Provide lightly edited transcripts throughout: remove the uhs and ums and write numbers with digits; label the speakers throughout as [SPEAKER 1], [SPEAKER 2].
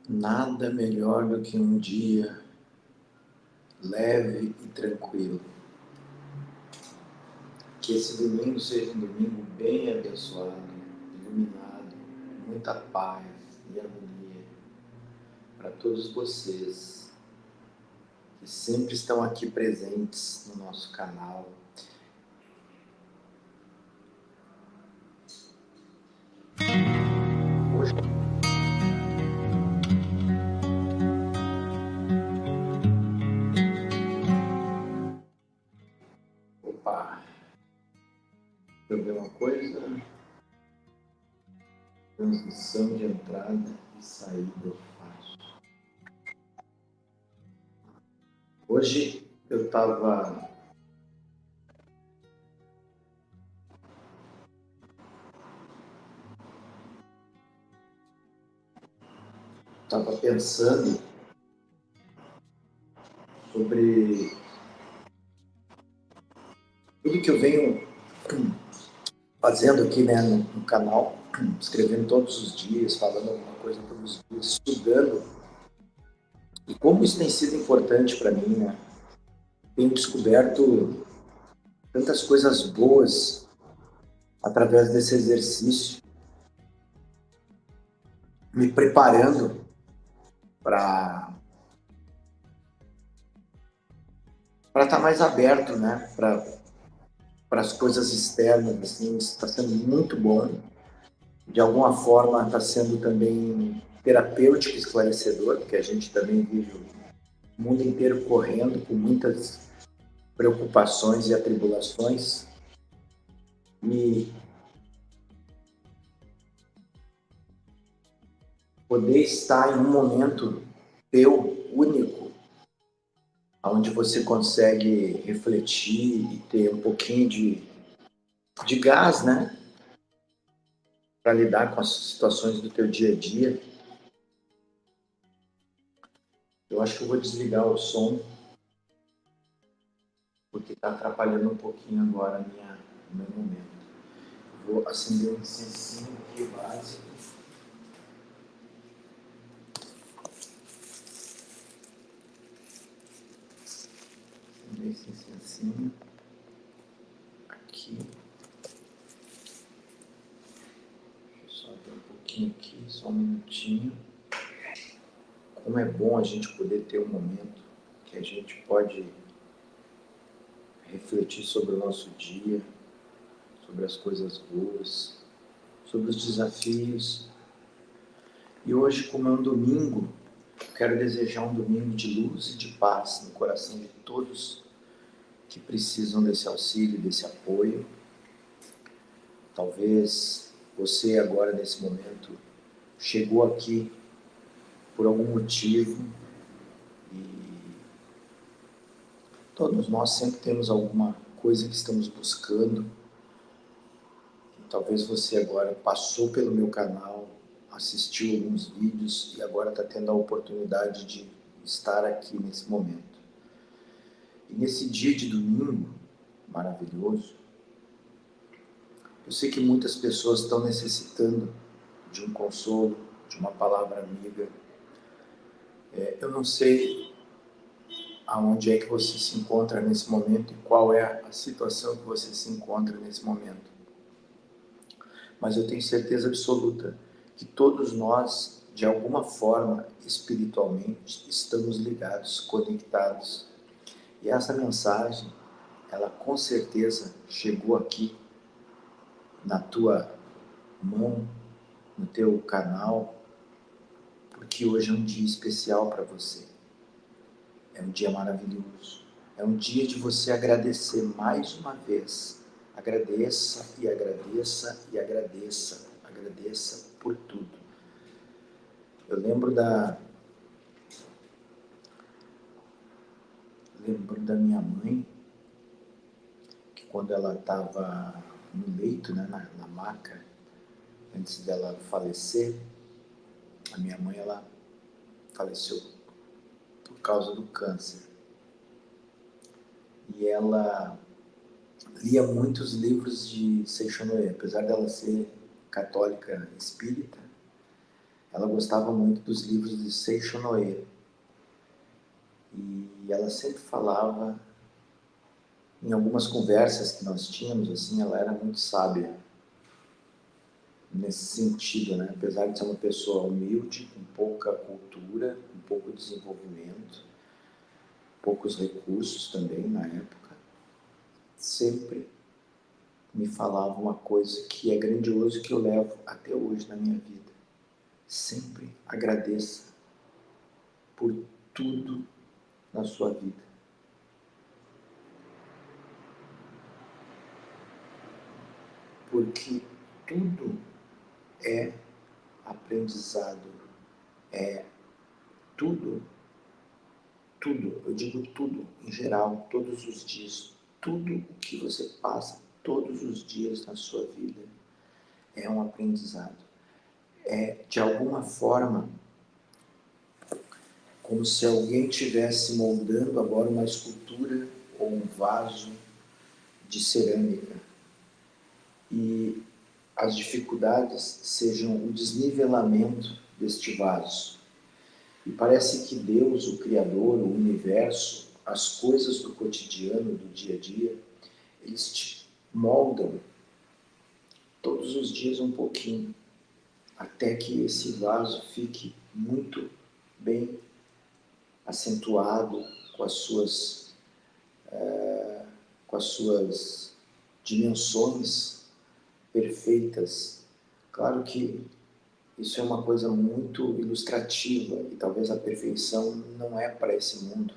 [SPEAKER 1] Nada melhor do que um dia leve e tranquilo. Que esse domingo seja um domingo bem abençoado, iluminado, com muita paz e harmonia para todos vocês que sempre estão aqui presentes no nosso canal. Hoje, opa, deixa eu ver uma coisa. Transmissão de entrada e saída eu faço. Hoje eu estava pensando sobre tudo que eu venho fazendo aqui, né, no canal, escrevendo todos os dias, falando alguma coisa todos os dias, estudando, e como isso tem sido importante para mim, né? Tenho descoberto tantas coisas boas através desse exercício, me preparando para estar mais aberto, né, para as coisas externas, assim, está sendo muito bom. De alguma forma está sendo também terapêutico, esclarecedor, porque a gente também vive o mundo inteiro correndo com muitas preocupações e atribulações. E poder estar em um momento teu, único, onde você consegue refletir e ter um pouquinho de gás, né? Para lidar com as situações do teu dia a dia. Eu acho que eu vou desligar o som, porque está atrapalhando um pouquinho agora o meu momento. Vou acender um incensinho aqui básico. Acender esse incensinho aqui. Deixa eu só ver um pouquinho aqui, só um minutinho. Como é bom a gente poder ter um momento que a gente pode refletir sobre o nosso dia, sobre as coisas boas, sobre os desafios. E hoje, como é um domingo, quero desejar um domingo de luz e de paz no coração de todos que precisam desse auxílio, desse apoio. Talvez você agora, nesse momento, chegou aqui por algum motivo e todos nós sempre temos alguma coisa que estamos buscando. E talvez você agora passou pelo meu canal, assistiu alguns vídeos e agora está tendo a oportunidade de estar aqui nesse momento. E nesse dia de domingo maravilhoso, eu sei que muitas pessoas estão necessitando de um consolo, de uma palavra amiga. Eu não sei aonde é que você se encontra nesse momento e qual é a situação que você se encontra nesse momento. Mas eu tenho certeza absoluta que todos nós, de alguma forma, espiritualmente, estamos ligados, conectados. E essa mensagem, ela com certeza chegou aqui na tua mão, no teu canal, porque hoje é um dia especial para você. É um dia maravilhoso. É um dia de você agradecer mais uma vez. Agradeça e agradeça e agradeça. Agradeça por tudo. Eu lembro da minha mãe, que quando ela estava no leito, né, na maca, antes dela falecer, a minha mãe, ela faleceu por causa do câncer. E ela lia muitos livros de Seixonoye, apesar dela ser católica espírita, ela gostava muito dos livros de Seixo Noé. E ela sempre falava, em algumas conversas que nós tínhamos, assim, ela era muito sábia nesse sentido, né? Apesar de ser uma pessoa humilde, com pouca cultura, com pouco desenvolvimento, poucos recursos também na época, sempre me falava uma coisa que é grandioso, que eu levo até hoje na minha vida. Sempre agradeça por tudo na sua vida. Porque tudo é aprendizado, tudo, eu digo tudo, em geral, todos os dias, tudo o que você passa todos os dias na sua vida é um aprendizado. É, de alguma forma, como se alguém estivesse moldando agora uma escultura ou um vaso de cerâmica e as dificuldades sejam o desnivelamento deste vaso. E parece que Deus, o Criador, o Universo, as coisas do cotidiano, do dia a dia, eles te moldam todos os dias um pouquinho, até que esse vaso fique muito bem acentuado com com as suas dimensões perfeitas. Claro que isso é uma coisa muito ilustrativa e talvez a perfeição não é para esse mundo,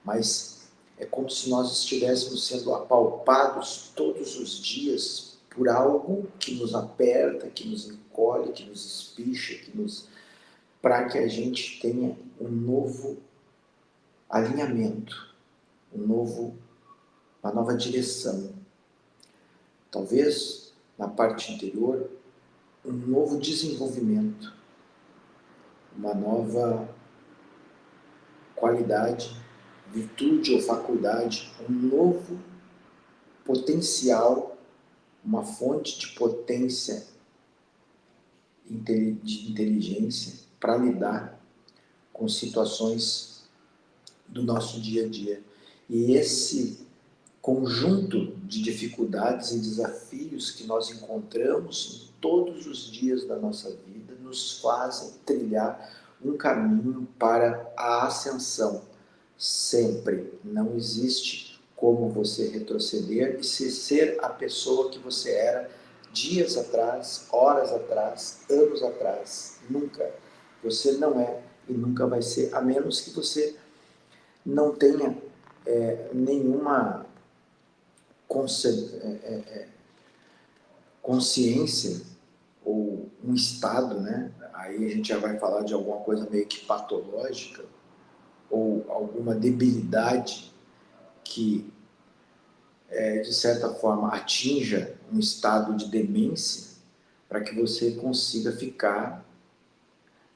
[SPEAKER 1] mas é como se nós estivéssemos sendo apalpados todos os dias por algo que nos aperta, que nos encolhe, que nos espicha, para que a gente tenha um novo alinhamento, uma nova direção. Talvez na parte interior, um novo desenvolvimento, uma nova qualidade, virtude ou faculdade, um novo potencial, uma fonte de potência de inteligência para lidar com situações do nosso dia a dia. E esse conjunto de dificuldades e desafios que nós encontramos em todos os dias da nossa vida nos fazem trilhar um caminho para a ascensão. Sempre. Não existe como você retroceder e ser a pessoa que você era dias atrás, horas atrás, anos atrás. Nunca. Você não é e nunca vai ser, a menos que você não tenha nenhuma consciência ou um estado, né? Aí a gente já vai falar de alguma coisa meio que patológica ou alguma debilidade que, de certa forma, atinja um estado de demência para que você consiga ficar,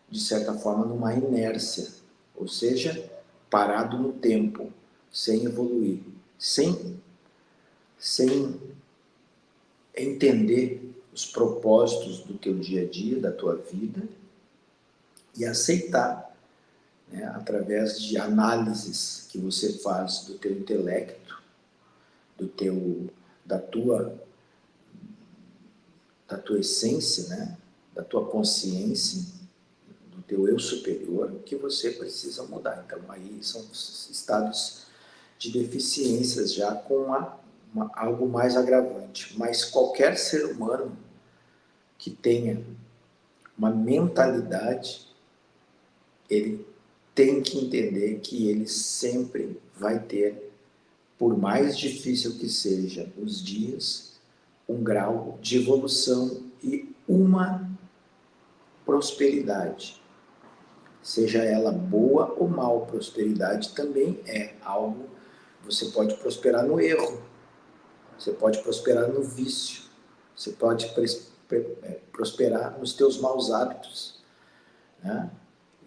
[SPEAKER 1] de certa forma, numa inércia, ou seja, parado no tempo, sem evoluir, sem entender os propósitos do teu dia a dia, da tua vida, e aceitar, né, através de análises que você faz do teu intelecto, da tua essência, né, da tua consciência, do teu eu superior, que você precisa mudar. Então aí são estados de deficiências já com algo mais agravante. Mas qualquer ser humano que tenha uma mentalidade, ele tem que entender que ele sempre vai ter, por mais difícil que seja os dias, um grau de evolução e uma prosperidade. Seja ela boa ou mal, prosperidade também é algo. Você pode prosperar no erro, você pode prosperar no vício, você pode prosperar nos teus maus hábitos, né?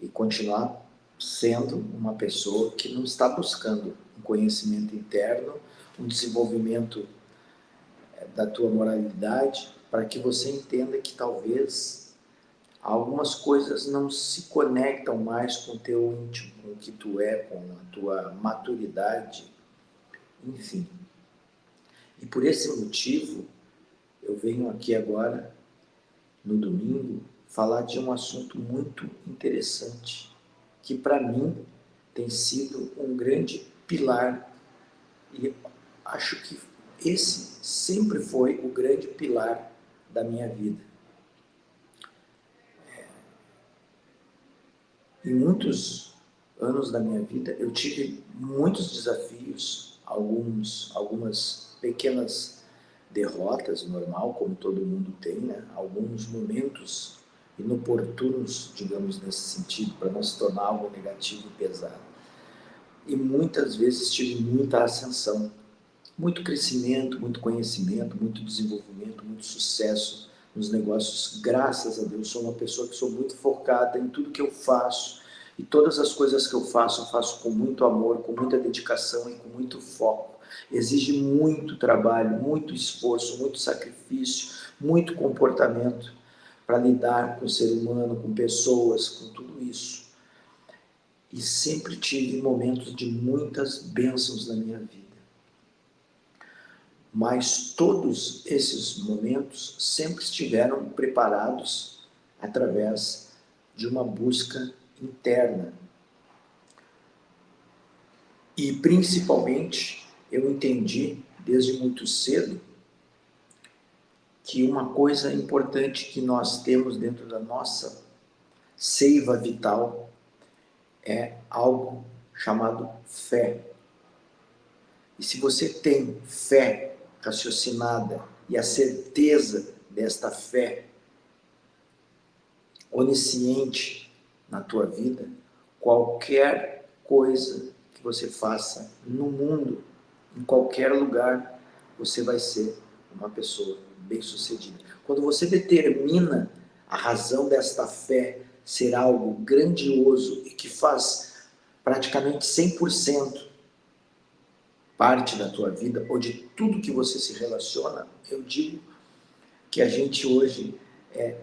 [SPEAKER 1] E continuar sendo uma pessoa que não está buscando um conhecimento interno, um desenvolvimento da tua moralidade, para que você entenda que talvez algumas coisas não se conectam mais com o teu íntimo, com o que tu é, com a tua maturidade, enfim. E por esse motivo, eu venho aqui agora, no domingo, falar de um assunto muito interessante, que para mim tem sido um grande pilar, e acho que esse sempre foi o grande pilar da minha vida. Em muitos anos da minha vida, eu tive muitos desafios, algumas pequenas derrotas, normal, como todo mundo tem, né? Alguns momentos inoportunos, digamos, nesse sentido, para não se tornar algo negativo e pesado. E muitas vezes tive muita ascensão, muito crescimento, muito conhecimento, muito desenvolvimento, muito sucesso nos negócios. Graças a Deus, sou uma pessoa que sou muito focada em tudo que eu faço, e todas as coisas que eu faço com muito amor, com muita dedicação e com muito foco. Exige muito trabalho, muito esforço, muito sacrifício, muito comportamento para lidar com o ser humano, com pessoas, com tudo isso. E sempre tive momentos de muitas bênçãos na minha vida. Mas todos esses momentos sempre estiveram preparados através de uma busca interna. E principalmente eu entendi desde muito cedo que uma coisa importante que nós temos dentro da nossa seiva vital é algo chamado fé. E se você tem fé raciocinada e a certeza desta fé onisciente na tua vida, qualquer coisa que você faça no mundo, em qualquer lugar, você vai ser uma pessoa bem-sucedida. Quando você determina a razão desta fé ser algo grandioso e que faz praticamente 100% parte da tua vida, ou de tudo que você se relaciona, eu digo que a gente hoje é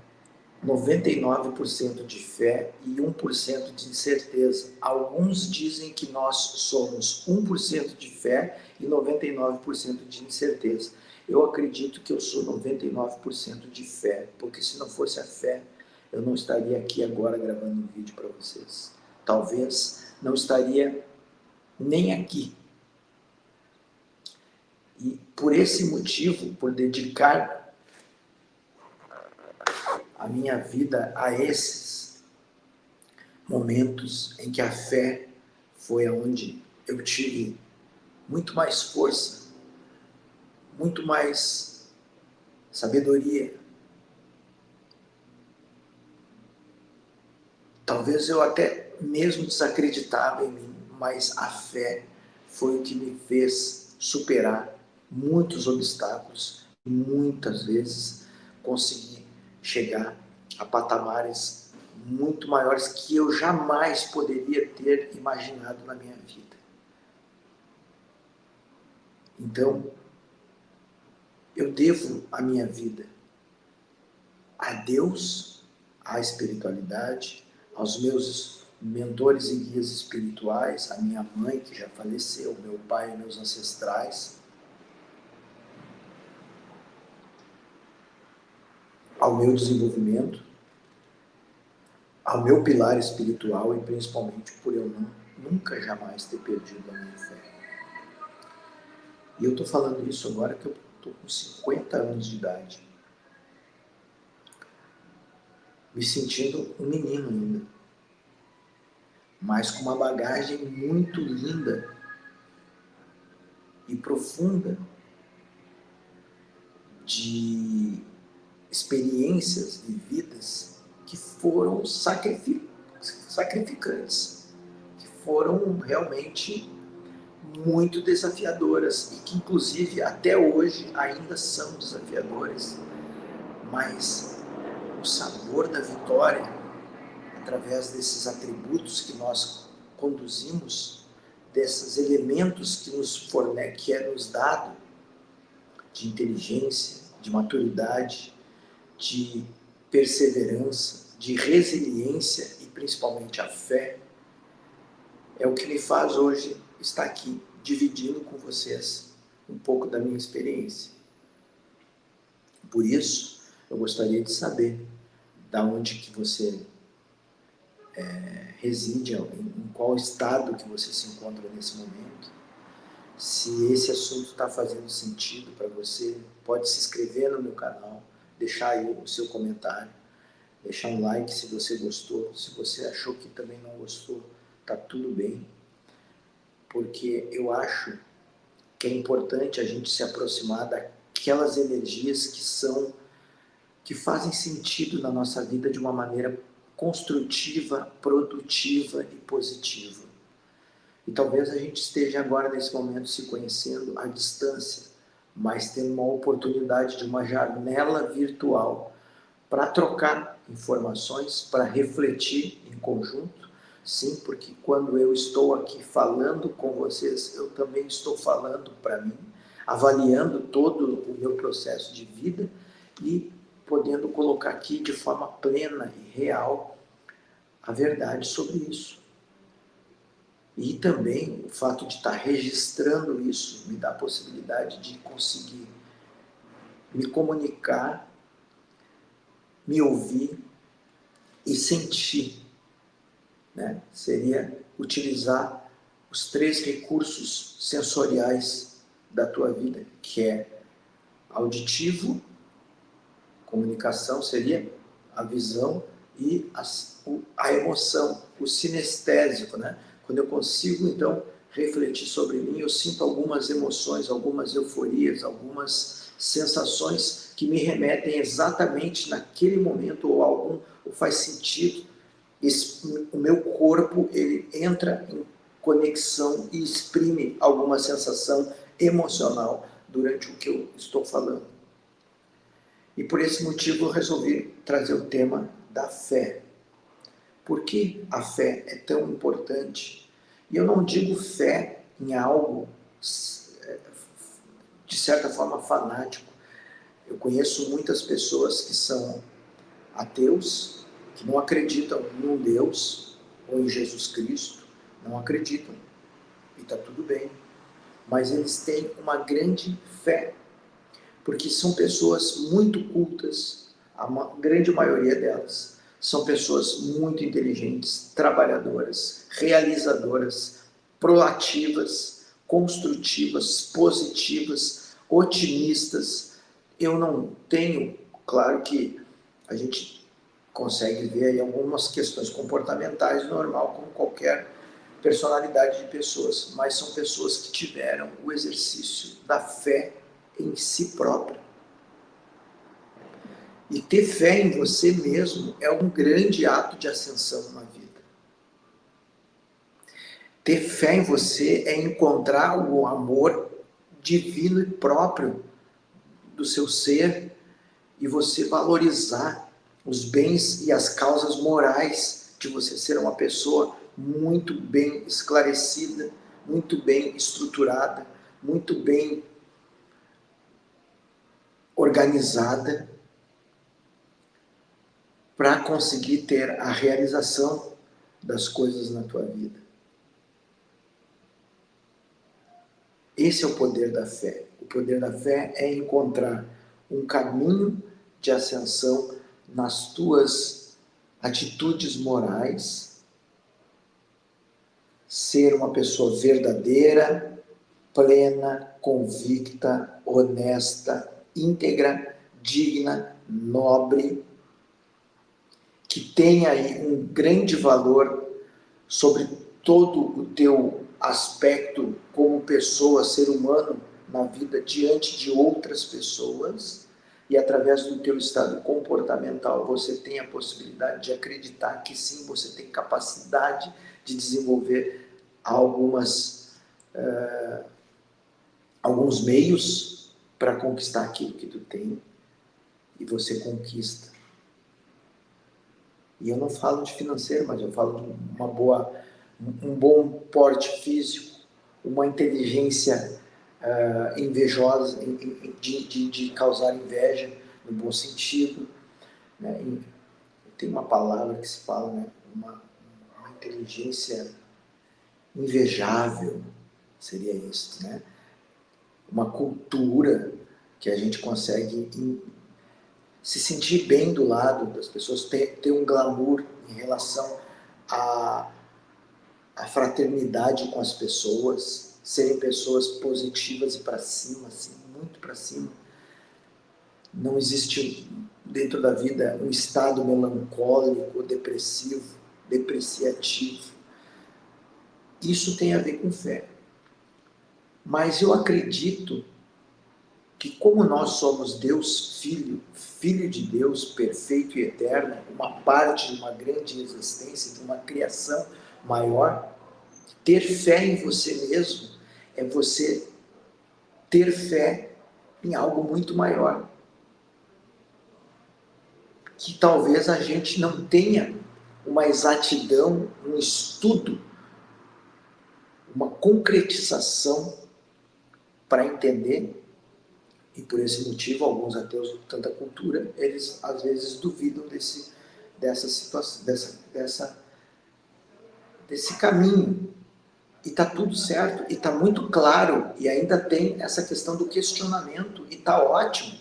[SPEAKER 1] 99% de fé e 1% de incerteza. Alguns dizem que nós somos 1% de fé e 99% de incerteza. Eu acredito que eu sou 99% de fé, porque se não fosse a fé, eu não estaria aqui agora gravando um vídeo para vocês. Talvez não estaria nem aqui. E por esse motivo, por dedicar a minha vida a esses momentos em que a fé foi onde eu tive muito mais força, muito mais sabedoria. Talvez eu até mesmo desacreditava em mim, mas a fé foi o que me fez superar muitos obstáculos e muitas vezes conseguir chegar a patamares muito maiores que eu jamais poderia ter imaginado na minha vida. Então, eu devo a minha vida a Deus, à espiritualidade, aos meus mentores e guias espirituais, a minha mãe que já faleceu, meu pai e meus ancestrais, ao meu desenvolvimento, ao meu pilar espiritual e principalmente por eu nunca jamais ter perdido a minha fé. E eu estou falando isso agora que eu estou com 50 anos de idade, me sentindo um menino ainda, mas com uma bagagem muito linda e profunda de experiências vividas que foram sacrificantes, que foram realmente muito desafiadoras e que inclusive até hoje ainda são desafiadoras, mas o sabor da vitória, através desses atributos que nós conduzimos, desses elementos que que é nos dado, de inteligência, de maturidade, de perseverança, de resiliência e principalmente a fé, é o que me faz hoje estar aqui dividindo com vocês um pouco da minha experiência. Por isso, eu gostaria de saber da onde que você reside, em qual estado que você se encontra nesse momento. Se esse assunto está fazendo sentido para você, pode se inscrever no meu canal, deixar aí o seu comentário, deixar um like se você gostou. Se você achou que também não gostou, tá tudo bem, porque eu acho que é importante a gente se aproximar daquelas energias que fazem sentido na nossa vida de uma maneira construtiva, produtiva e positiva. E talvez a gente esteja agora nesse momento se conhecendo à distância, mas tendo uma oportunidade de uma janela virtual para trocar informações, para refletir em conjunto. Sim, porque quando eu estou aqui falando com vocês, eu também estou falando para mim, avaliando todo o meu processo de vida e podendo colocar aqui de forma plena e real a verdade sobre isso. E também o fato de estar registrando isso me dá a possibilidade de conseguir me comunicar, me ouvir e sentir, né? Seria utilizar os 3 recursos sensoriais da tua vida, que é auditivo, comunicação seria a visão e a emoção, o sinestésico, né? Quando eu consigo, então, refletir sobre mim, eu sinto algumas emoções, algumas euforias, algumas sensações que me remetem exatamente naquele momento, ou faz sentido. O meu corpo, ele entra em conexão e exprime alguma sensação emocional durante o que eu estou falando. E por esse motivo eu resolvi trazer o tema da fé. Por que a fé é tão importante? E eu não digo fé em algo, de certa forma, fanático. Eu conheço muitas pessoas que são ateus, que não acreditam em um Deus ou em Jesus Cristo, não acreditam. E está tudo bem. Mas eles têm uma grande fé, porque são pessoas muito cultas, a grande maioria delas. São pessoas muito inteligentes, trabalhadoras, realizadoras, proativas, construtivas, positivas, otimistas. Eu não tenho, claro que a gente consegue ver aí algumas questões comportamentais normal, como qualquer personalidade de pessoas, mas são pessoas que tiveram o exercício da fé em si próprio. E ter fé em você mesmo é um grande ato de ascensão na vida. Ter fé em você é encontrar o amor divino e próprio do seu ser e você valorizar os bens e as causas morais de você ser uma pessoa muito bem esclarecida, muito bem estruturada, muito bem organizada, para conseguir ter a realização das coisas na tua vida. Esse é o poder da fé. O poder da fé é encontrar um caminho de ascensão nas tuas atitudes morais, ser uma pessoa verdadeira, plena, convicta, honesta, íntegra, digna, nobre, que tem aí um grande valor sobre todo o teu aspecto como pessoa, ser humano na vida diante de outras pessoas, e através do teu estado comportamental você tem a possibilidade de acreditar que sim, você tem capacidade de desenvolver alguns meios para conquistar aquilo que tu tem, e você conquista. E eu não falo de financeiro, mas eu falo de um bom porte físico, uma inteligência invejosa, de causar inveja, no bom sentido, né? Tem uma palavra que se fala, né? Uma inteligência invejável, seria isso, né? Uma cultura que a gente consegue se sentir bem do lado das pessoas, ter um glamour em relação à fraternidade com as pessoas, serem pessoas positivas e para cima, assim, muito para cima. Não existe dentro da vida um estado melancólico, depressivo, depreciativo. Isso tem a ver com fé. Mas eu acredito que como nós somos Deus Filho, Filho de Deus, perfeito e eterno, uma parte de uma grande existência, de uma criação maior, ter fé em você mesmo é você ter fé em algo muito maior, que talvez a gente não tenha uma exatidão, um estudo, uma concretização para entender. E por esse motivo, alguns ateus de tanta cultura, eles às vezes duvidam dessa situação, desse caminho. E está tudo certo, e está muito claro, e ainda tem essa questão do questionamento, e está ótimo.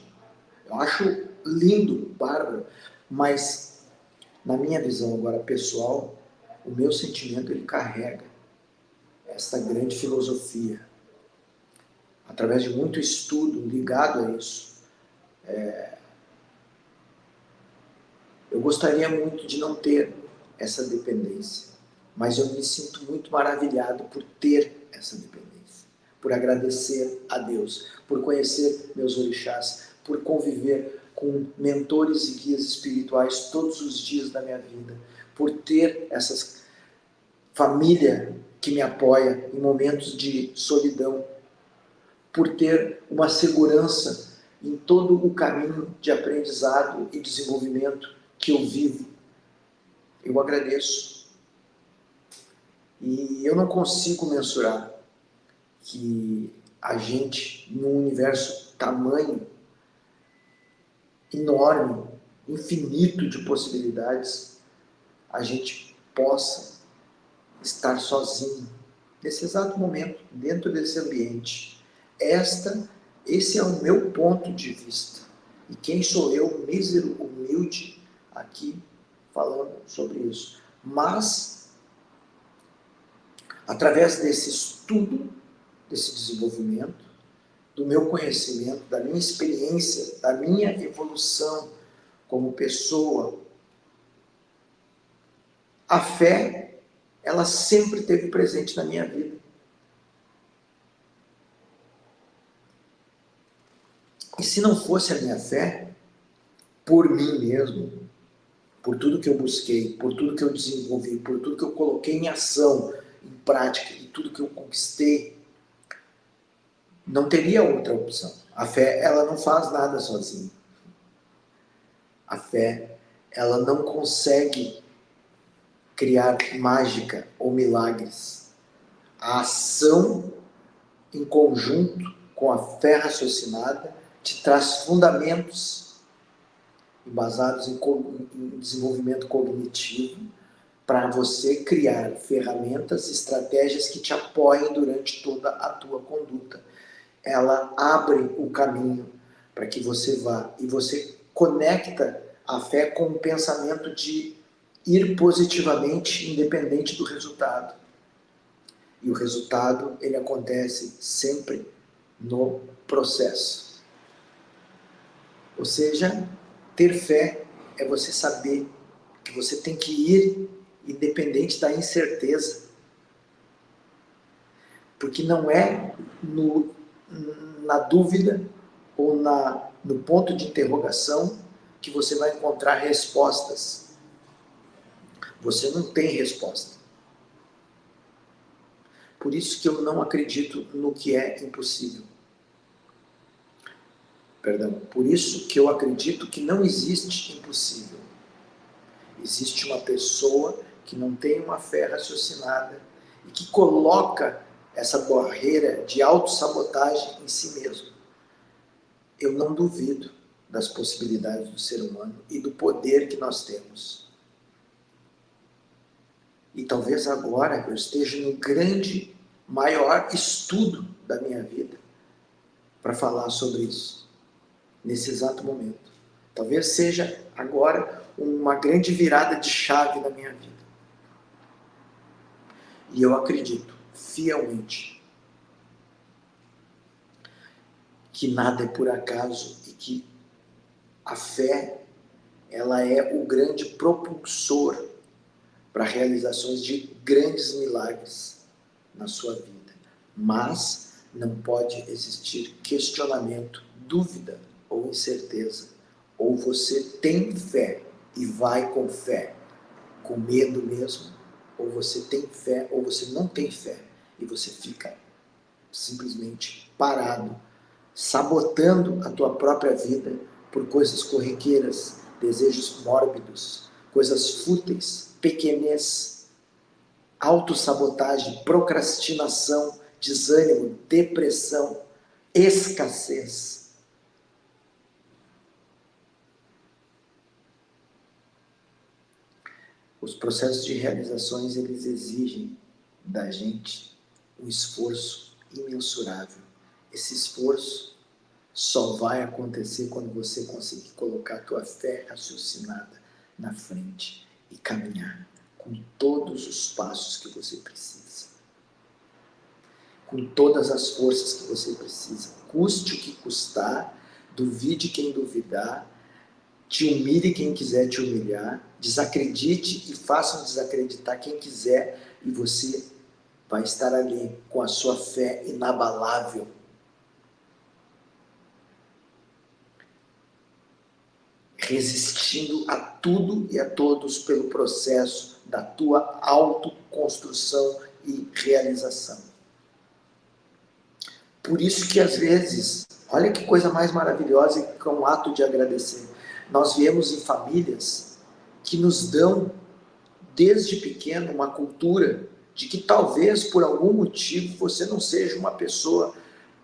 [SPEAKER 1] Eu acho lindo, bárbaro, mas na minha visão agora pessoal, o meu sentimento ele carrega essa grande filosofia, através de muito estudo ligado a isso. Eu gostaria muito de não ter essa dependência, mas eu me sinto muito maravilhado por ter essa dependência, por agradecer a Deus, por conhecer meus orixás, por conviver com mentores e guias espirituais todos os dias da minha vida, por ter essa família que me apoia em momentos de solidão, por ter uma segurança em todo o caminho de aprendizado e desenvolvimento que eu vivo. Eu agradeço. E eu não consigo mensurar que a gente, num universo tamanho, enorme, infinito de possibilidades, a gente possa estar sozinho, nesse exato momento, dentro desse ambiente. Esse é o meu ponto de vista. E quem sou eu, mísero, humilde, aqui falando sobre isso. Mas, através desse estudo, desse desenvolvimento, do meu conhecimento, da minha experiência, da minha evolução como pessoa, a fé, ela sempre esteve presente na minha vida. E se não fosse a minha fé, por mim mesmo, por tudo que eu busquei, por tudo que eu desenvolvi, por tudo que eu coloquei em ação, em prática, e tudo que eu conquistei, não teria outra opção. A fé, ela não faz nada sozinha. A fé, ela não consegue criar mágica ou milagres. A ação em conjunto com a fé raciocinada te traz fundamentos basados em desenvolvimento cognitivo para você criar ferramentas, estratégias que te apoiem durante toda a tua conduta. Ela abre o caminho para que você vá e você conecta a fé com o pensamento de ir positivamente, independente do resultado. E o resultado, ele acontece sempre no processo. Ou seja, ter fé é você saber que você tem que ir independente da incerteza. Porque não é na dúvida ou no ponto de interrogação que você vai encontrar respostas. Você não tem resposta. Por isso que eu não acredito no que é impossível. Por isso que eu acredito que não existe impossível. Existe uma pessoa que não tem uma fé raciocinada e que coloca essa barreira de autossabotagem em si mesmo. Eu não duvido das possibilidades do ser humano e do poder que nós temos. E talvez agora eu esteja no grande, maior estudo da minha vida para falar sobre isso, nesse exato momento. Talvez seja agora uma grande virada de chave na minha vida. E eu acredito fielmente que nada é por acaso e que a fé, ela é o grande propulsor para realizações de grandes milagres na sua vida. Mas não pode existir questionamento, dúvida ou incerteza. Ou você tem fé e vai com fé, com medo mesmo, ou você tem fé ou você não tem fé e você fica simplesmente parado, sabotando a tua própria vida por coisas corriqueiras, desejos mórbidos, coisas fúteis, pequenez, autossabotagem, procrastinação, desânimo, depressão, escassez. Os processos de realizações, eles exigem da gente um esforço imensurável. Esse esforço só vai acontecer quando você conseguir colocar a tua fé raciocinada na frente e caminhar com todos os passos que você precisa, com todas as forças que você precisa, custe o que custar, duvide quem duvidar, te humilhe quem quiser te humilhar, desacredite e façam desacreditar quem quiser, e você vai estar ali com a sua fé inabalável. Resistindo a tudo e a todos pelo processo da tua autoconstrução e realização. Por isso que às vezes, olha que coisa mais maravilhosa que é um ato de agradecer. Nós viemos em famílias que nos dão, desde pequeno, uma cultura de que talvez por algum motivo você não seja uma pessoa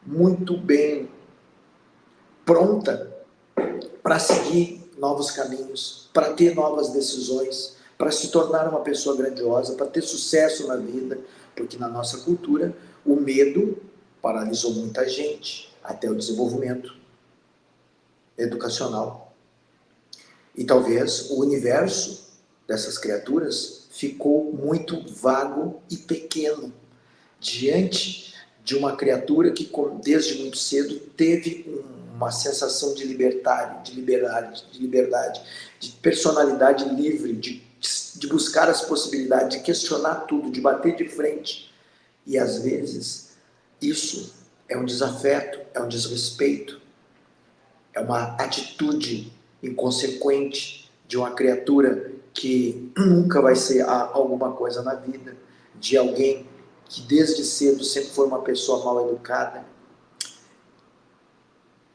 [SPEAKER 1] muito bem pronta para seguir novos caminhos, para ter novas decisões, para se tornar uma pessoa grandiosa, para ter sucesso na vida, porque na nossa cultura o medo paralisou muita gente até o desenvolvimento educacional. E talvez o universo dessas criaturas ficou muito vago e pequeno diante de uma criatura que desde muito cedo teve uma sensação de liberdade, de personalidade livre, de buscar as possibilidades, de questionar tudo, de bater de frente. E às vezes isso é um desafeto, é um desrespeito, é uma atitude inconsequente de uma criatura que nunca vai ser alguma coisa na vida, de alguém que desde cedo sempre foi uma pessoa mal educada.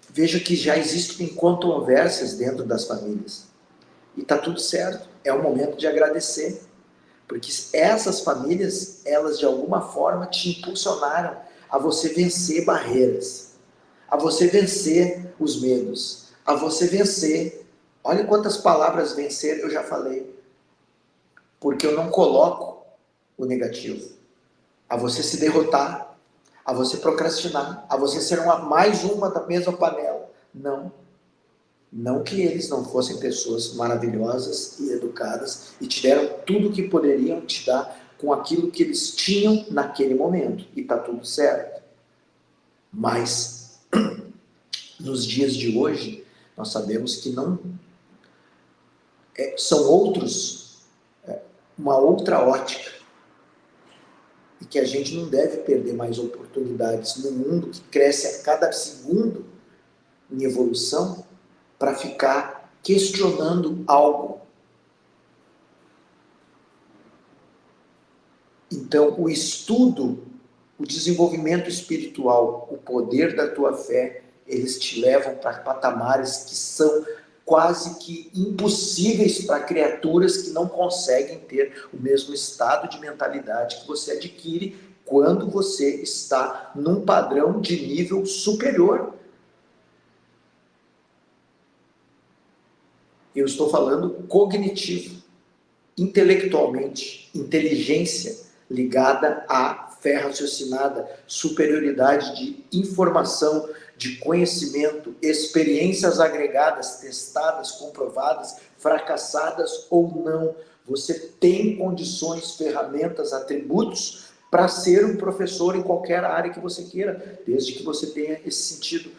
[SPEAKER 1] Veja que já existem controvérsias dentro das famílias. E está tudo certo. É o momento de agradecer. Porque essas famílias, elas de alguma forma te impulsionaram a você vencer barreiras, a você vencer os medos, a você vencer. Olha quantas palavras vencer eu já falei. Porque eu não coloco o negativo. A você se derrotar, a você procrastinar, a você ser mais uma da mesma panela. Não. Não que eles não fossem pessoas maravilhosas e educadas e te deram tudo o que poderiam te dar com aquilo que eles tinham naquele momento. E está tudo certo. Mas, nos dias de hoje, nós sabemos que não são outros, uma outra ótica. E que a gente não deve perder mais oportunidades no mundo que cresce a cada segundo em evolução para ficar questionando algo. Então, o estudo, o desenvolvimento espiritual, o poder da tua fé, eles te levam para patamares que são quase que impossíveis para criaturas que não conseguem ter o mesmo estado de mentalidade que você adquire quando você está num padrão de nível superior. Eu estou falando cognitivo, intelectualmente, inteligência ligada à fé raciocinada, superioridade de informação, de conhecimento, experiências agregadas, testadas, comprovadas, fracassadas ou não. Você tem condições, ferramentas, atributos para ser um professor em qualquer área que você queira, desde que você tenha esse sentido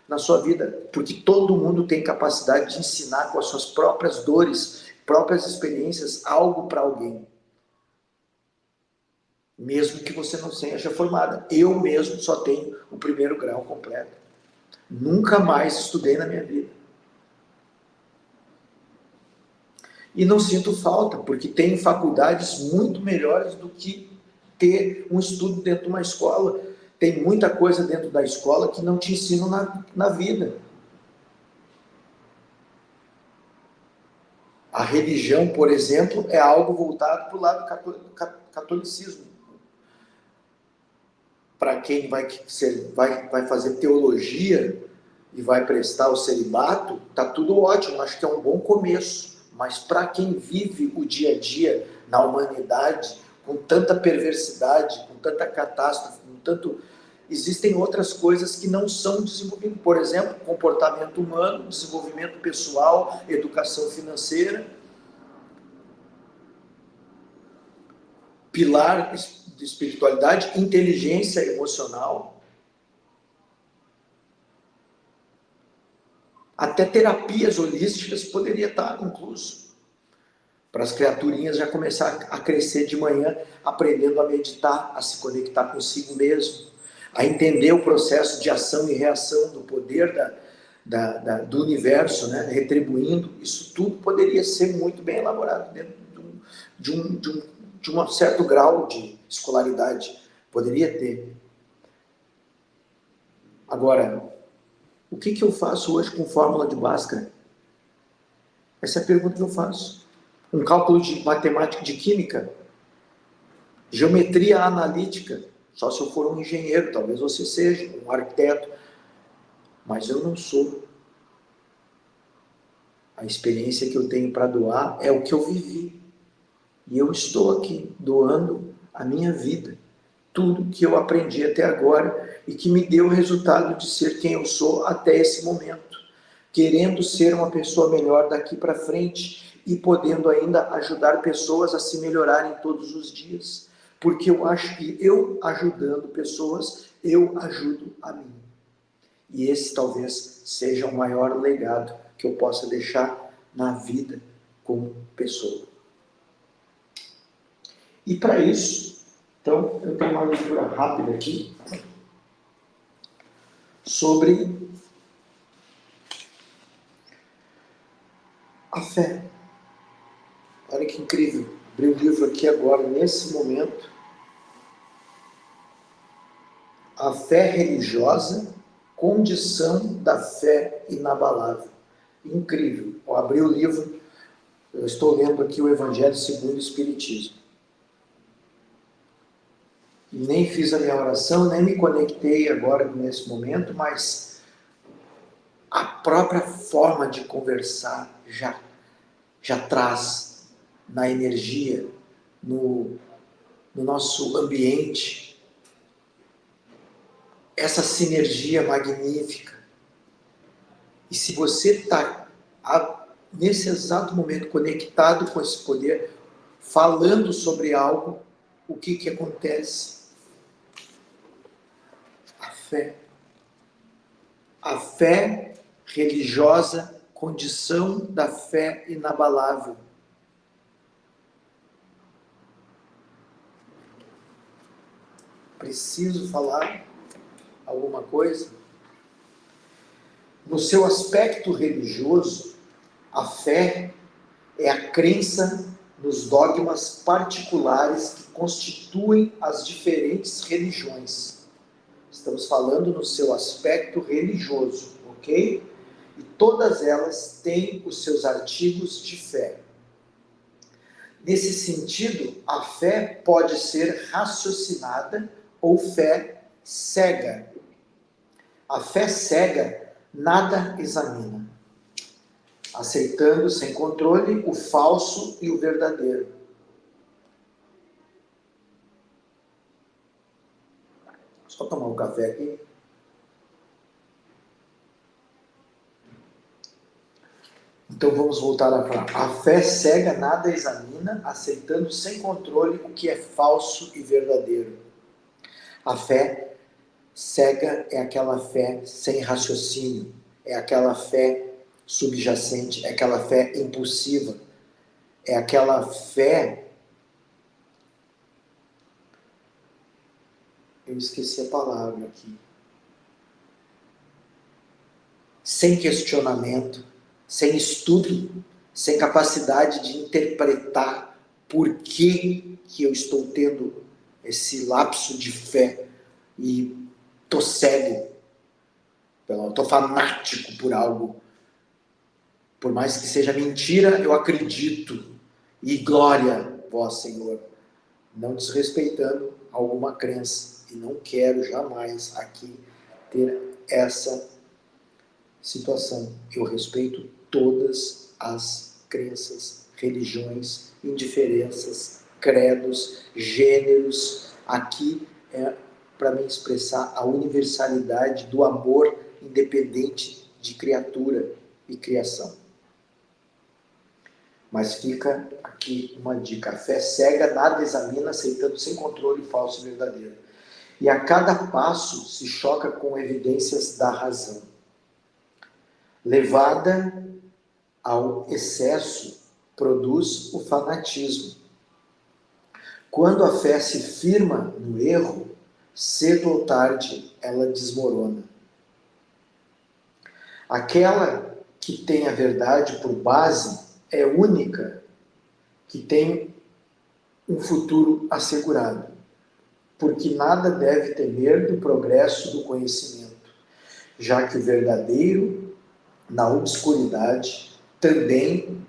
[SPEAKER 1] na sua vida, porque todo mundo tem capacidade de ensinar com as suas próprias dores, próprias experiências, algo para alguém. Mesmo que você não seja formada. Eu mesmo só tenho o primeiro grau completo. Nunca mais estudei na minha vida. E não sinto falta, porque tem faculdades muito melhores do que ter um estudo dentro de uma escola. Tem muita coisa dentro da escola que não te ensinam na vida. A religião, por exemplo, é algo voltado para o lado do catolicismo. Para quem vai fazer teologia e vai prestar o celibato, tá tudo ótimo, acho que é um bom começo. Mas para quem vive o dia a dia na humanidade, com tanta perversidade, com tanta catástrofe, com tanto... Existem outras coisas que não são desenvolvidas. Por exemplo, comportamento humano, desenvolvimento pessoal, educação financeira, pilar de espiritualidade, inteligência emocional, até terapias holísticas poderia estar incluso, para as criaturinhas já começar a crescer de manhã, aprendendo a meditar, a se conectar consigo mesmo, a entender o processo de ação e reação do poder do universo, né, retribuindo. Isso tudo poderia ser muito bem elaborado dentro de um certo grau de escolaridade. Poderia ter. Agora, o que eu faço hoje com fórmula de Bhaskara? Essa é a pergunta que eu faço. Um cálculo de matemática, de química, geometria analítica, só se eu for um engenheiro, talvez você seja, um arquiteto, mas eu não sou. A experiência que eu tenho para doar é o que eu vivi. E eu estou aqui, doando a minha vida, tudo que eu aprendi até agora e que me deu o resultado de ser quem eu sou até esse momento, querendo ser uma pessoa melhor daqui para frente e podendo ainda ajudar pessoas a se melhorarem todos os dias, porque eu acho que eu ajudando pessoas, eu ajudo a mim. E esse talvez seja o maior legado que eu possa deixar na vida como pessoa. E para isso, então, eu tenho uma leitura rápida aqui sobre a fé. Olha que incrível. Abri o livro aqui agora, nesse momento. A fé religiosa, condição da fé inabalável. Incrível. Eu abri o livro, eu estou lendo aqui o Evangelho segundo o Espiritismo. E nem fiz a minha oração, nem me conectei agora nesse momento, mas a própria forma de conversar já traz na energia, no nosso ambiente, essa sinergia magnífica. E se você está, nesse exato momento, conectado com esse poder, falando sobre algo, o que acontece? A fé. A fé religiosa, condição da fé inabalável. Preciso falar alguma coisa? No seu aspecto religioso, a fé é a crença nos dogmas particulares que constituem as diferentes religiões. Estamos falando no seu aspecto religioso, ok? E todas elas têm os seus artigos de fé. Nesse sentido, a fé pode ser raciocinada ou fé cega. A fé cega nada examina. aceitando sem controle o falso e o verdadeiro. Só tomar um café aqui. Então vamos voltar a falar. A fé cega nada examina, aceitando sem controle o que é falso e verdadeiro. A fé cega é aquela fé sem raciocínio, é aquela fé subjacente, é aquela fé impulsiva, é aquela fé... Eu esqueci a palavra aqui. Sem questionamento, sem estudo, sem capacidade de interpretar por que eu estou tendo esse lapso de fé e estou cego, estou fanático por algo. Por mais que seja mentira, eu acredito. E glória, vós, Senhor. Não desrespeitando alguma crença. E não quero jamais aqui ter essa situação. Eu respeito todas as crenças, religiões, indiferenças, credos, gêneros. Aqui é para me expressar a universalidade do amor independente de criatura e criação. Mas fica aqui uma dica. A fé cega nada examina, aceitando sem controle falso e verdadeiro. E a cada passo se choca com evidências da razão. Levada ao excesso, produz o fanatismo. Quando a fé se firma no erro, cedo ou tarde ela desmorona. Aquela que tem a verdade por base é única, que tem um futuro assegurado, porque nada deve temer do progresso do conhecimento, já que o verdadeiro, na obscuridade, também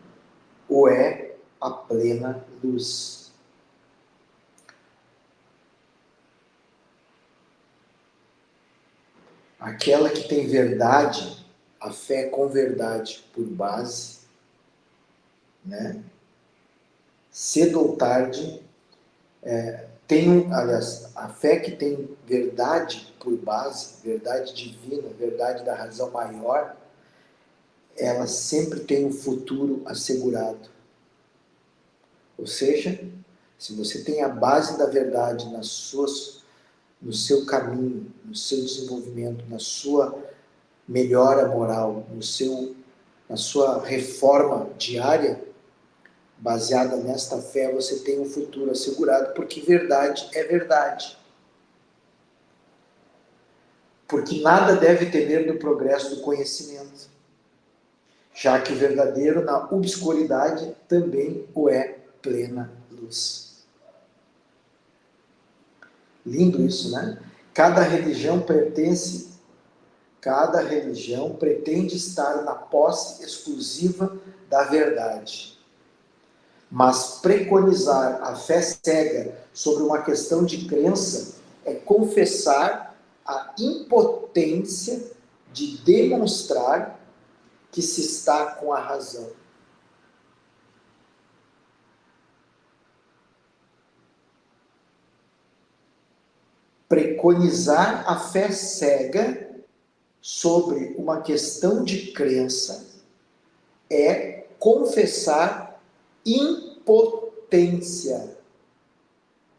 [SPEAKER 1] o é a plena luz. Aquela que tem verdade, a fé com verdade por base, né? Cedo ou tarde, aliás, a fé que tem verdade por base, verdade divina, verdade da razão maior, ela sempre tem um futuro assegurado. Ou seja, se você tem a base da verdade no seu caminho, no seu desenvolvimento, na sua melhora moral, na sua reforma diária, baseada nesta fé, você tem um futuro assegurado, porque verdade é verdade. Porque nada deve temer do progresso do conhecimento, já que o verdadeiro, na obscuridade, também o é plena luz. Lindo isso, né? Cada religião pretende estar na posse exclusiva da verdade. Mas preconizar a fé cega sobre uma questão de crença é confessar a impotência de demonstrar que se está com a razão. Preconizar a fé cega sobre uma questão de crença é confessar impotência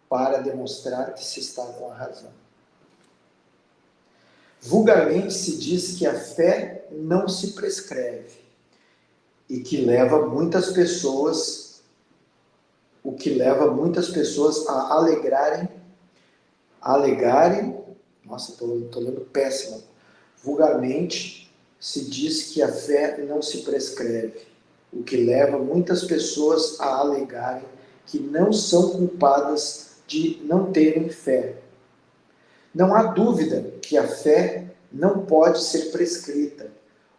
[SPEAKER 1] para demonstrar que se está com a razão. Vulgarmente se diz que a fé não se prescreve e que leva muitas pessoas, a alegarem, nossa, estou lendo péssimo. Vulgarmente se diz que a fé não se prescreve, o que leva muitas pessoas a alegarem que não são culpadas de não terem fé. Não há dúvida que a fé não pode ser prescrita,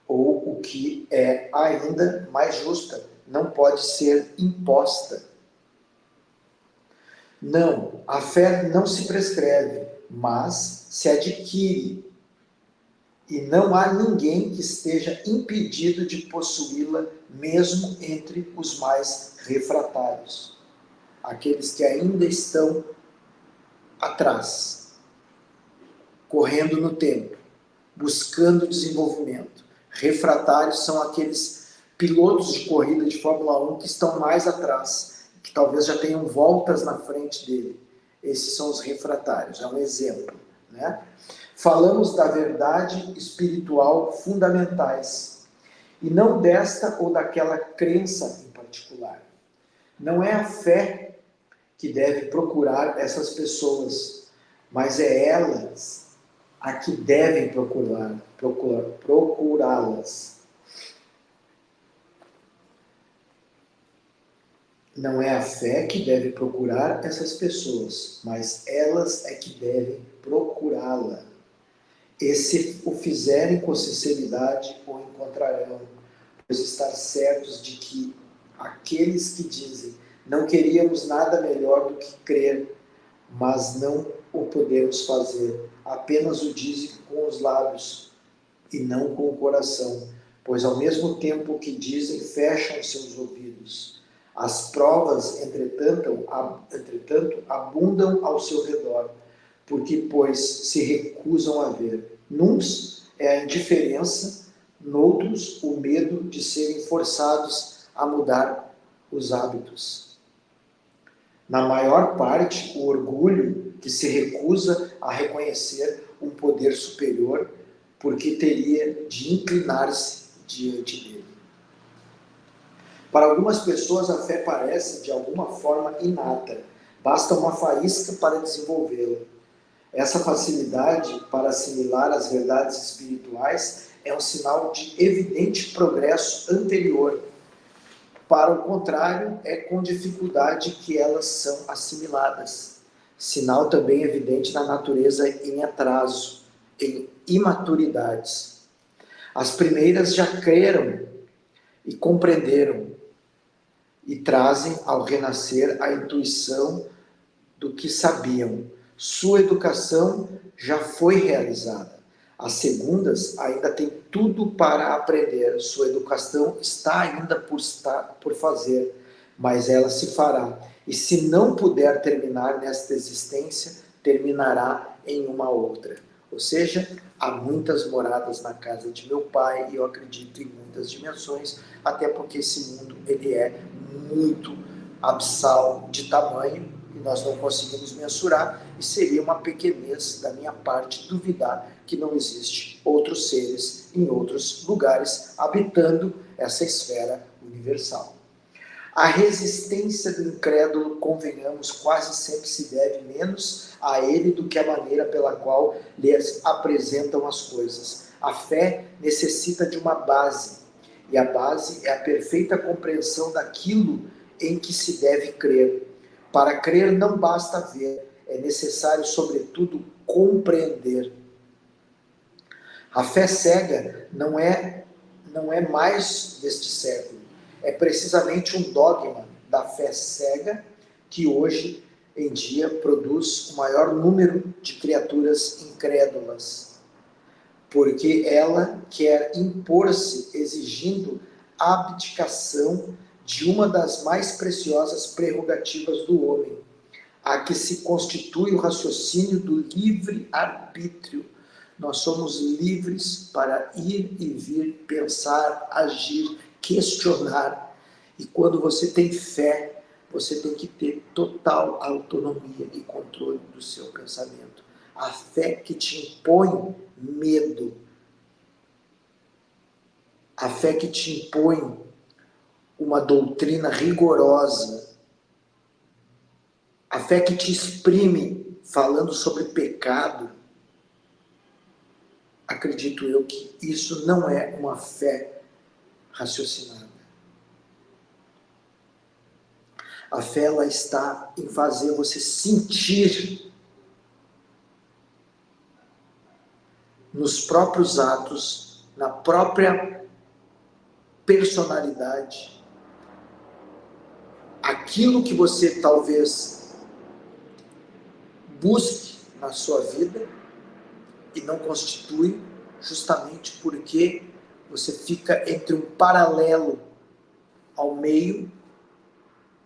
[SPEAKER 1] ou o que é ainda mais justa, não pode ser imposta. Não, a fé não se prescreve, mas se adquire. E não há ninguém que esteja impedido de possuí-la mesmo entre os mais refratários, aqueles que ainda estão atrás, correndo no tempo, buscando desenvolvimento. Refratários são aqueles pilotos de corrida de Fórmula 1 que estão mais atrás, que talvez já tenham voltas na frente dele. Esses são os refratários, é um exemplo, né? Falamos da verdade espiritual fundamentais, e não desta ou daquela crença em particular. Não é a fé que deve procurar essas pessoas, mas é elas a que devem procurá-las. Não é a fé que deve procurar essas pessoas, mas elas é que devem procurá-la. E se o fizerem com sinceridade, o encontrarão, pois estar certos de que aqueles que dizem não queríamos nada melhor do que crer, mas não o podemos fazer, apenas o dizem com os lábios e não com o coração, pois ao mesmo tempo que dizem, fecham seus ouvidos. As provas, entretanto, abundam ao seu redor, porque, pois, se recusam a ver. Nuns é a indiferença, noutros o medo de serem forçados a mudar os hábitos. Na maior parte, o orgulho que se recusa a reconhecer um poder superior, porque teria de inclinar-se diante dele. Para algumas pessoas, a fé parece, de alguma forma, inata. Basta uma faísca para desenvolvê-la. Essa facilidade para assimilar as verdades espirituais é um sinal de evidente progresso anterior. Para o contrário, é com dificuldade que elas são assimiladas. Sinal também evidente da natureza em atraso, em imaturidades. As primeiras já creram e compreenderam, e trazem ao renascer a intuição do que sabiam. Sua educação já foi realizada. As segundas ainda têm tudo para aprender. Sua educação está ainda por fazer, mas ela se fará. E se não puder terminar nesta existência, terminará em uma outra. Ou seja, há muitas moradas na casa de meu pai, e eu acredito em muitas dimensões, até porque esse mundo ele é muito abissal de tamanho, e nós não conseguimos mensurar, e seria uma pequenez da minha parte duvidar que não existe outros seres em outros lugares habitando essa esfera universal. A resistência do incrédulo, convenhamos, quase sempre se deve menos a ele do que a maneira pela qual lhes apresentam as coisas. A fé necessita de uma base, e a base é a perfeita compreensão daquilo em que se deve crer. Para crer não basta ver, é necessário, sobretudo, compreender. A fé cega não é mais deste século. É precisamente um dogma da fé cega que hoje em dia produz o maior número de criaturas incrédulas, porque ela quer impor-se exigindo a abdicação de uma das mais preciosas prerrogativas do homem, a que se constitui o raciocínio do livre-arbítrio. Nós somos livres para ir e vir, pensar, agir, questionar. E quando você tem fé, você tem que ter total autonomia e controle do seu pensamento. A fé que te impõe medo. A fé que te impõe uma doutrina rigorosa. A fé que te exprime falando sobre pecado. Acredito eu que isso não é uma fé raciocinada. A fé, ela está em fazer você sentir nos próprios atos, na própria personalidade, aquilo que você talvez busque na sua vida e não constitui, justamente porque você fica entre um paralelo ao meio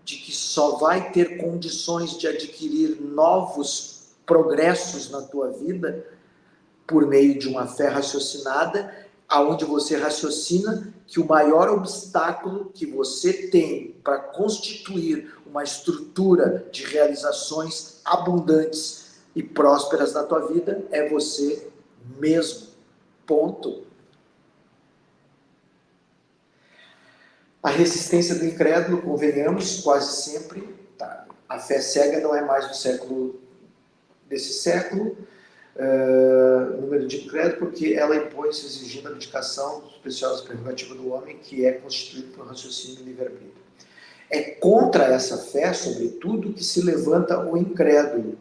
[SPEAKER 1] de que só vai ter condições de adquirir novos progressos na tua vida por meio de uma fé raciocinada, aonde você raciocina que o maior obstáculo que você tem para constituir uma estrutura de realizações abundantes e prósperas na tua vida é você mesmo. Ponto. A resistência do incrédulo, convenhamos, quase sempre, tá? A fé cega não é mais desse século, número de incrédulo, porque ela impõe-se exigindo a abdicação dos preciosos prerrogativas do homem, que é constituído por raciocínio e livre-arbítrio. É contra essa fé, sobretudo, que se levanta o incrédulo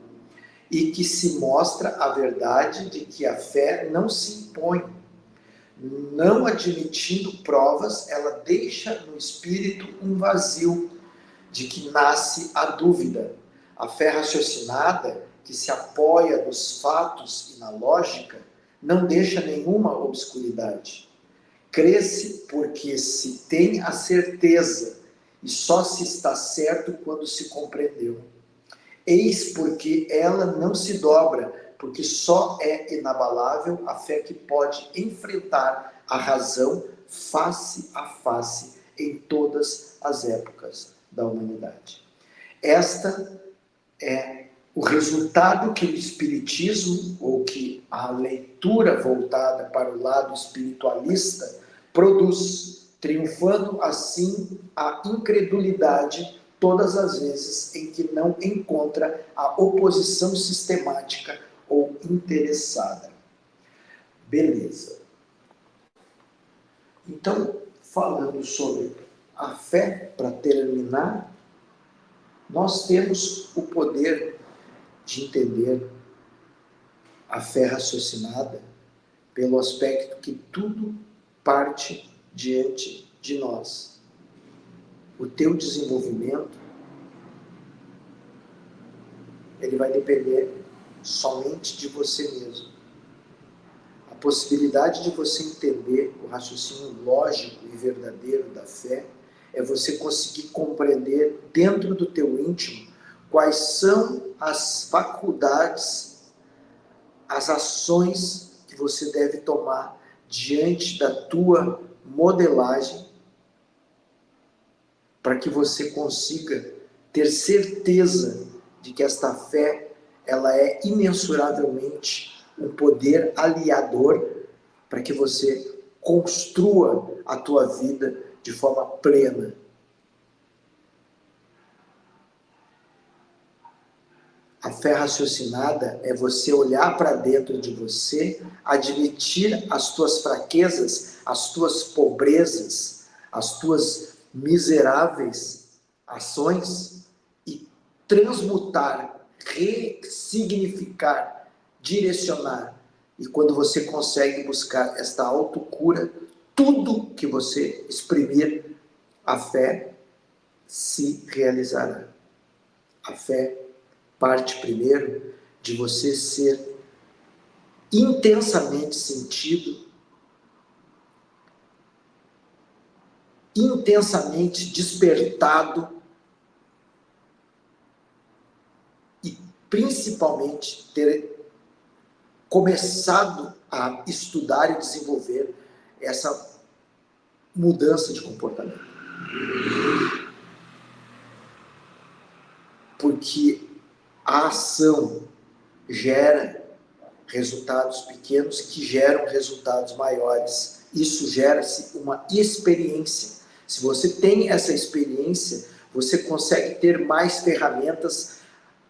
[SPEAKER 1] e que se mostra a verdade de que a fé não se impõe. Não admitindo provas, ela deixa no espírito um vazio, de que nasce a dúvida. A fé raciocinada, que se apoia nos fatos e na lógica, não deixa nenhuma obscuridade. Cresce porque se tem a certeza, e só se está certo quando se compreendeu. Eis porque ela não se dobra, porque só é inabalável a fé que pode enfrentar a razão face a face em todas as épocas da humanidade. Esta é o resultado que o Espiritismo, ou que a leitura voltada para o lado espiritualista, produz, triunfando assim a incredulidade todas as vezes em que não encontra a oposição sistemática ou interessada. Beleza. Então, falando sobre a fé, para terminar, nós temos o poder de entender a fé raciocinada pelo aspecto que tudo parte diante de nós. O teu desenvolvimento, ele vai depender somente de você mesmo. A possibilidade de você entender o raciocínio lógico e verdadeiro da fé é você conseguir compreender dentro do teu íntimo quais são as faculdades, as ações que você deve tomar diante da tua modelagem para que você consiga ter certeza de que esta fé ela é imensuravelmente um poder aliador para que você construa a tua vida de forma plena. A fé raciocinada é você olhar para dentro de você, admitir as tuas fraquezas, as tuas pobrezas, as tuas miseráveis ações e transmutar, ressignificar, direcionar. E quando você consegue buscar esta autocura, tudo que você exprimir, a fé se realizará. A fé parte primeiro de você ser intensamente sentido, intensamente despertado e principalmente ter começado a estudar e desenvolver essa mudança de comportamento. Porque a ação gera resultados pequenos que geram resultados maiores. Isso gera-se uma experiência. Se você tem essa experiência, você consegue ter mais ferramentas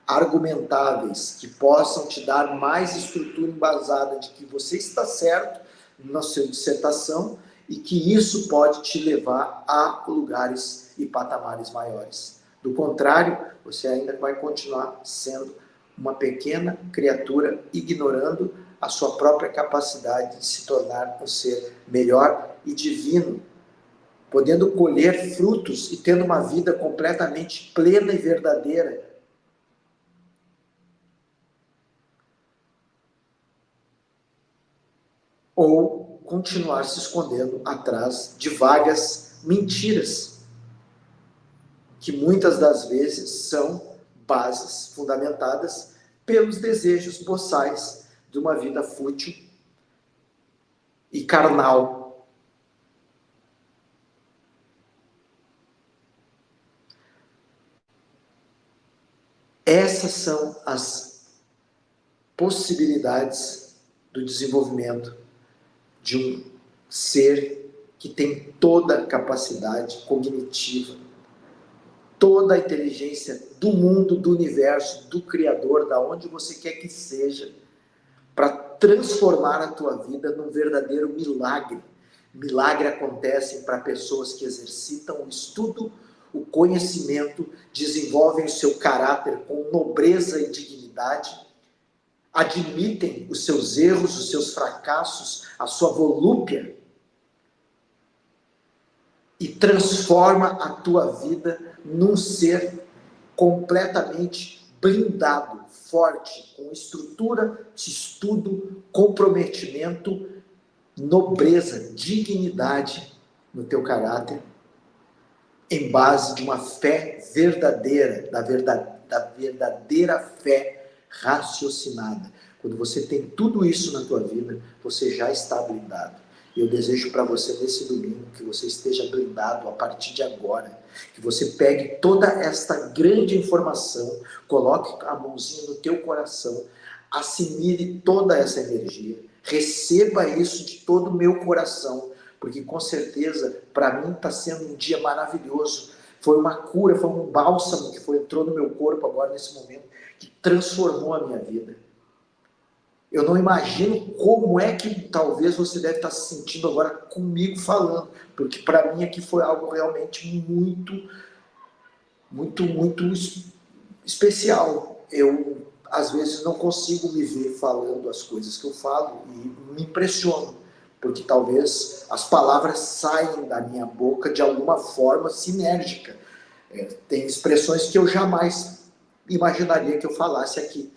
[SPEAKER 1] argumentáveis que possam te dar mais estrutura embasada de que você está certo na sua dissertação e que isso pode te levar a lugares e patamares maiores. Do contrário, você ainda vai continuar sendo uma pequena criatura ignorando a sua própria capacidade de se tornar um ser melhor e divino, podendo colher frutos e tendo uma vida completamente plena e verdadeira. Ou continuar se escondendo atrás de vagas mentiras que muitas das vezes são bases fundamentadas pelos desejos boçais de uma vida fútil e carnal. Essas são as possibilidades do desenvolvimento de um ser que tem toda a capacidade cognitiva, toda a inteligência do mundo, do universo, do Criador, da onde você quer que seja, para transformar a tua vida num verdadeiro milagre. Milagre acontece para pessoas que exercitam o estudo, o conhecimento, desenvolvem o seu caráter com nobreza e dignidade, admitem os seus erros, os seus fracassos, a sua volúpia, e transforma a tua vida num ser completamente blindado, forte, com estrutura de estudo, comprometimento, nobreza, dignidade no teu caráter, em base de uma fé verdadeira, da verdadeira fé raciocinada. Quando você tem tudo isso na tua vida, você já está blindado. Eu desejo para você nesse domingo que você esteja blindado a partir de agora, que você pegue toda esta grande informação, coloque a mãozinha no teu coração, assimile toda essa energia, receba isso de todo o meu coração, porque com certeza para mim está sendo um dia maravilhoso. Foi uma cura, foi um bálsamo que entrou no meu corpo agora nesse momento, que transformou a minha vida. Eu não imagino como é que talvez você deve estar se sentindo agora comigo falando, porque para mim aqui foi algo realmente muito especial. Eu, às vezes, não consigo me ver falando as coisas que eu falo e me impressiono, porque talvez as palavras saem da minha boca de alguma forma sinérgica. Tem expressões que eu jamais imaginaria que eu falasse aqui.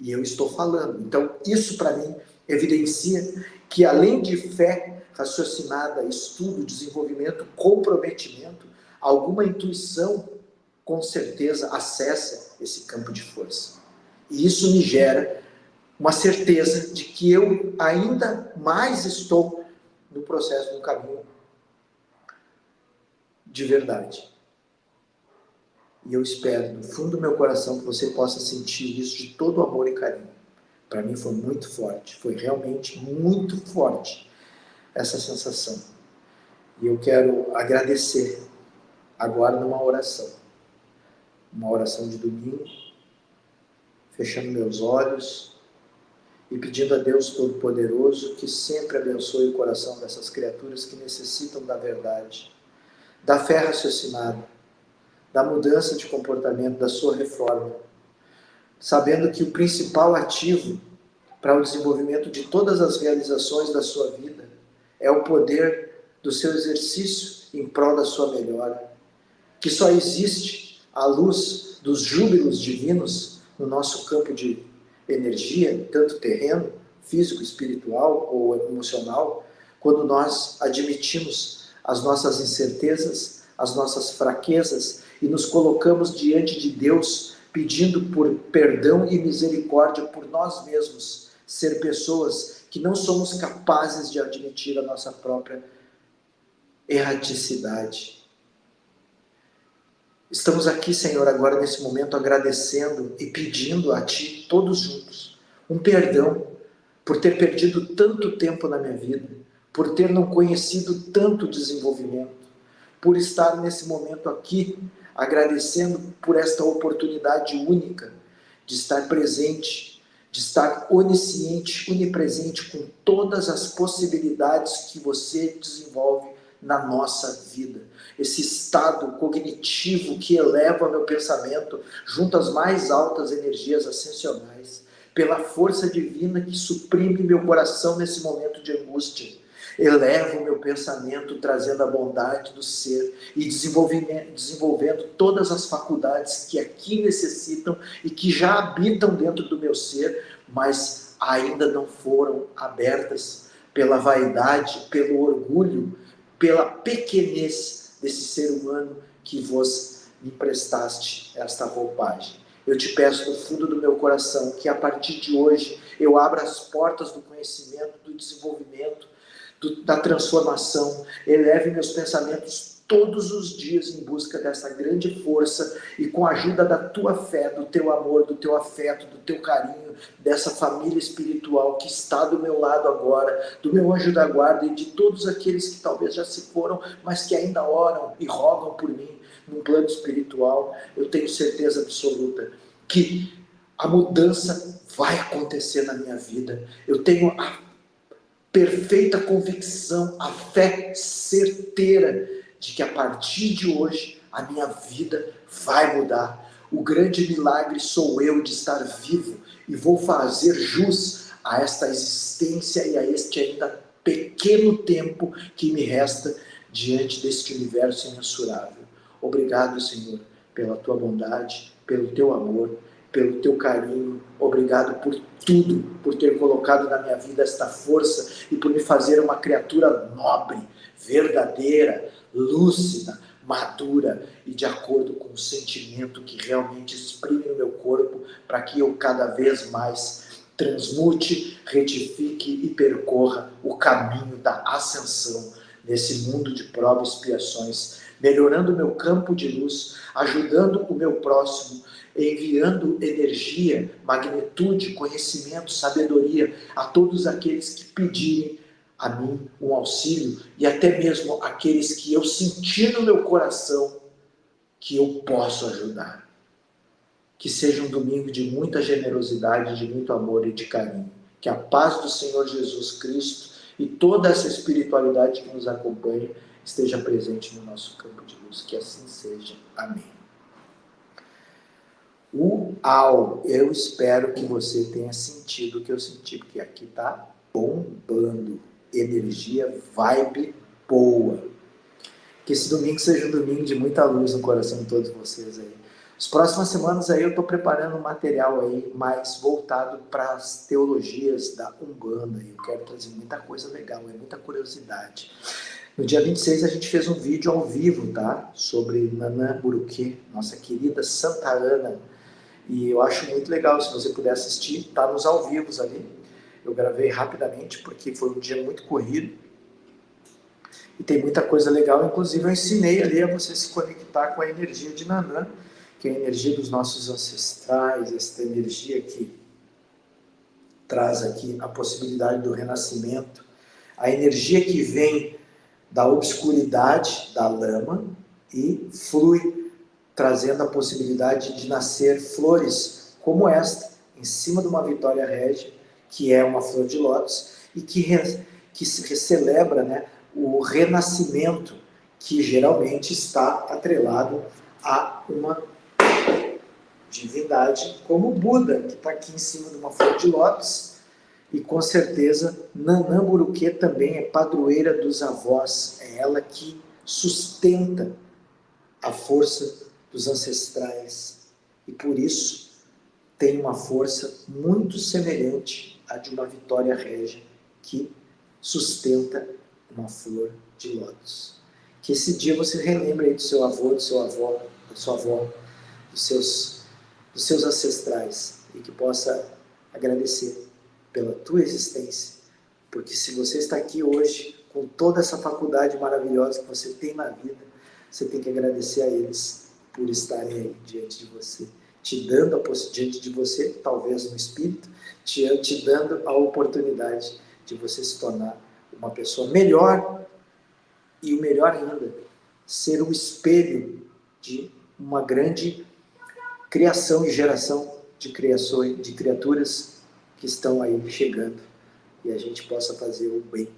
[SPEAKER 1] E eu estou falando. Então, isso para mim evidencia que além de fé raciocinada, estudo, desenvolvimento, comprometimento, alguma intuição com certeza acessa esse campo de força. E isso me gera uma certeza de que eu ainda mais estou no processo, no caminho de verdade. E eu espero, no fundo do meu coração, que você possa sentir isso de todo amor e carinho. Para mim foi muito forte, foi realmente muito forte essa sensação. E eu quero agradecer agora numa oração. Uma oração de domingo, fechando meus olhos e pedindo a Deus Todo-Poderoso que sempre abençoe o coração dessas criaturas que necessitam da verdade, da fé raciocinada, da mudança de comportamento, da sua reforma, sabendo que o principal ativo para o desenvolvimento de todas as realizações da sua vida é o poder do seu exercício em prol da sua melhora, que só existe à luz dos júbilos divinos no nosso campo de energia, tanto terreno, físico, espiritual ou emocional, quando nós admitimos as nossas incertezas, as nossas fraquezas e nos colocamos diante de Deus pedindo por perdão e misericórdia por nós mesmos, ser pessoas que não somos capazes de admitir a nossa própria erraticidade. Estamos aqui, Senhor, agora nesse momento agradecendo e pedindo a Ti, todos juntos, um perdão por ter perdido tanto tempo na minha vida, por ter não conhecido tanto desenvolvimento, por estar nesse momento aqui agradecendo por esta oportunidade única de estar presente, de estar onisciente, onipresente com todas as possibilidades que você desenvolve na nossa vida. Esse estado cognitivo que eleva meu pensamento junto às mais altas energias ascensionais, pela força divina que suprime meu coração nesse momento de angústia. Eleva o meu pensamento trazendo a bondade do ser e desenvolvendo todas as faculdades que aqui necessitam e que já habitam dentro do meu ser, mas ainda não foram abertas pela vaidade, pelo orgulho, pela pequenez desse ser humano que vos me emprestaste esta roupagem. Eu te peço do fundo do meu coração que a partir de hoje eu abra as portas do conhecimento, do desenvolvimento, da transformação, eleve meus pensamentos todos os dias em busca dessa grande força e com a ajuda da tua fé, do teu amor, do teu afeto, do teu carinho, dessa família espiritual que está do meu lado agora, do meu anjo da guarda e de todos aqueles que talvez já se foram, mas que ainda oram e rogam por mim num plano espiritual. Eu tenho certeza absoluta que a mudança vai acontecer na minha vida. Eu tenho a perfeita convicção, a fé certeira de que a partir de hoje a minha vida vai mudar. O grande milagre sou eu de estar vivo e vou fazer jus a esta existência e a este ainda pequeno tempo que me resta diante deste universo imensurável. Obrigado, Senhor, pela tua bondade, pelo teu amor, pelo teu carinho. Obrigado por tudo, por ter colocado na minha vida esta força e por me fazer uma criatura nobre, verdadeira, lúcida, madura e de acordo com o sentimento que realmente exprime no meu corpo, para que eu cada vez mais transmute, retifique e percorra o caminho da ascensão nesse mundo de provas e expiações, melhorando o meu campo de luz, ajudando o meu próximo, enviando energia, magnitude, conhecimento, sabedoria a todos aqueles que pedirem a mim um auxílio e até mesmo aqueles que eu sentir no meu coração que eu posso ajudar. Que seja um domingo de muita generosidade, de muito amor e de carinho. Que a paz do Senhor Jesus Cristo e toda essa espiritualidade que nos acompanha esteja presente no nosso campo de luz. Que assim seja. Amém. Uau! Eu espero que você tenha sentido o que eu senti, porque aqui tá bombando. Energia, vibe boa. Que esse domingo seja um domingo de muita luz no coração de todos vocês aí. As próximas semanas aí eu estou preparando um material aí mais voltado para as teologias da Umbanda. Eu quero trazer muita coisa legal, muita curiosidade. No dia 26 a gente fez um vídeo ao vivo, tá? Sobre Nanã Buruquê, nossa querida Santa Ana. E eu acho muito legal, se você puder assistir, tá nos ao vivos ali. Eu gravei rapidamente porque foi um dia muito corrido. E tem muita coisa legal, inclusive eu ensinei ali a você se conectar com a energia de Nanã, que é a energia dos nossos ancestrais, essa energia que traz aqui a possibilidade do renascimento, a energia que vem da obscuridade, da lama, e flui, trazendo a possibilidade de nascer flores como esta, em cima de uma Vitória Régia, que é uma flor de lótus, e que se celebra, né, o renascimento, que geralmente está atrelado a uma divindade como Buda, que está aqui em cima de uma flor de lótus, e com certeza Nanã Buruquê também é padroeira dos avós, é ela que sustenta a força dos ancestrais, e por isso tem uma força muito semelhante à de uma Vitória Régia, que sustenta uma flor de lótus. Que esse dia você relembre aí do seu avô, do seu avó, da sua avó, dos seus ancestrais, e que possa agradecer pela tua existência, porque se você está aqui hoje, com toda essa faculdade maravilhosa que você tem na vida, você tem que agradecer a eles por estarem aí diante de você, te dando diante de você, talvez no espírito, te dando a oportunidade de você se tornar uma pessoa melhor, e o melhor ainda, ser um espelho de uma grande criação e geração de criaturas que estão aí chegando, e a gente possa fazer o bem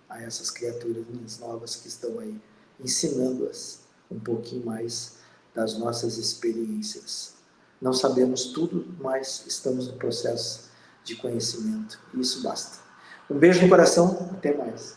[SPEAKER 1] a essas criaturas novas que estão aí, ensinando-as um pouquinho mais das nossas experiências. Não sabemos tudo, mas estamos no processo de conhecimento, e isso basta. Um beijo no coração, até mais.